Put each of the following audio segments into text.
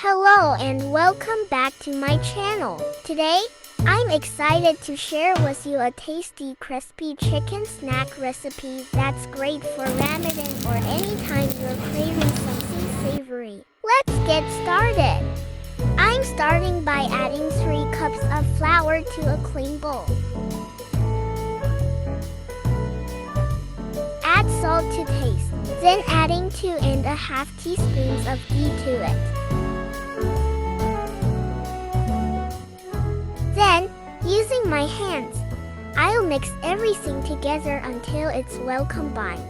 Hello and welcome back to my channel. Today, I'm excited to share with you a tasty crispy chicken snack recipe that's great for Ramadan or anytime you're craving something savory. Let's get started. I'm starting by adding 3 cups of flour to a clean bowl. Add salt to taste, then adding 2½ teaspoons of ghee to it. Then, using my hands, I'll mix everything together until it's well combined.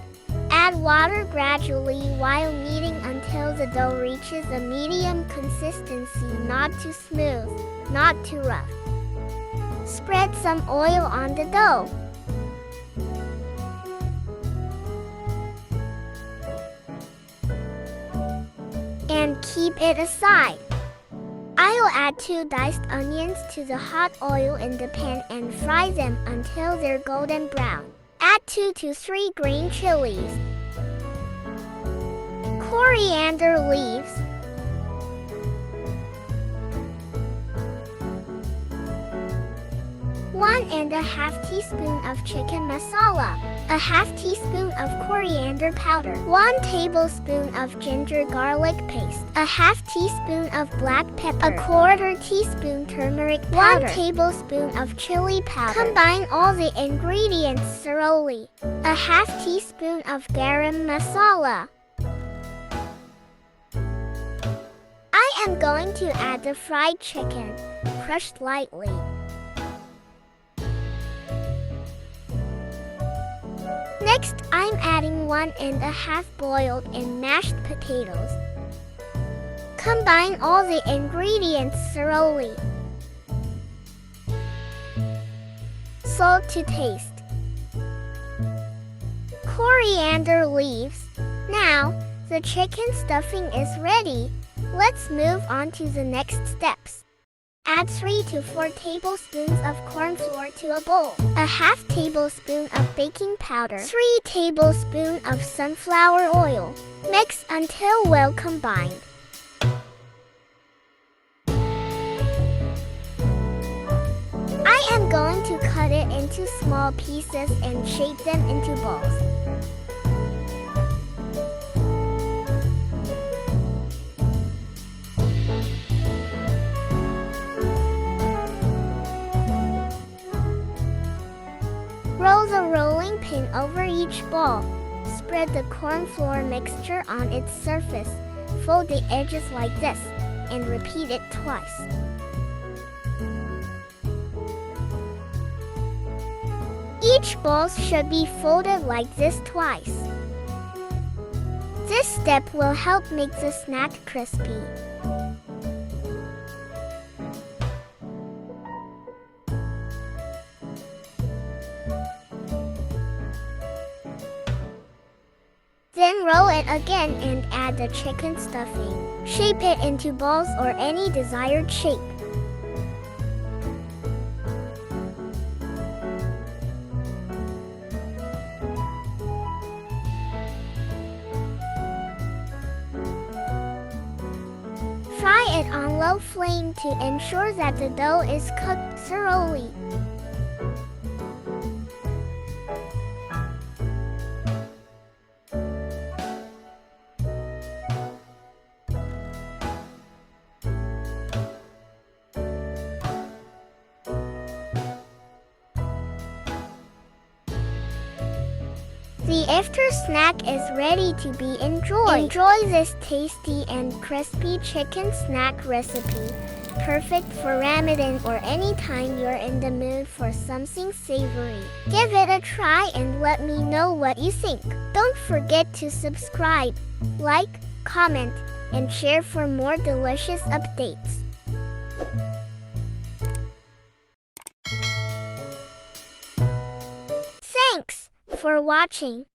Add water gradually while kneading until the dough reaches a medium consistency, not too smooth, not too rough. Spread some oil on the dough. And keep it aside. I'll add 2 diced onions to the hot oil in the pan and fry them until they're golden brown. Add 2 to 3 green chilies, coriander leaves, one and a half teaspoon of chicken masala, a half teaspoon of coriander powder, 1 tablespoon of ginger garlic paste, a half teaspoon of black pepper, a 1/4 teaspoon turmeric powder, 1 tablespoon of chili powder. Combine all the ingredients thoroughly. A half teaspoon of garam masala. I am going to add the fried chicken, crushed lightly. Next, I'm adding 1 and a half boiled and mashed potatoes. Combine all the ingredients thoroughly. Salt to taste. Coriander leaves. Now, the chicken stuffing is ready. Let's move on to the next steps. Add 3 to 4 tablespoons of corn flour to a bowl, a half tablespoon of baking powder, 3 tablespoons of sunflower oil. Mix until well combined. I am going to cut it into small pieces and shape them into balls. Roll the rolling pin over each ball. Spread the corn flour mixture on its surface. Fold the edges like this, and repeat it twice. Each ball should be folded like this twice. This step will help make the snack crispy. Then roll it again and add the chicken stuffing. Shape it into balls or any desired shape. Fry it on low flame to ensure that the dough is cooked thoroughly. The iftar snack is ready to be enjoyed. Enjoy this tasty and crispy chicken snack recipe, perfect for Ramadan or anytime you're in the mood for something savory. Give it a try and let me know what you think. Don't forget to subscribe, like, comment, and share for more delicious updates. Thanks for watching.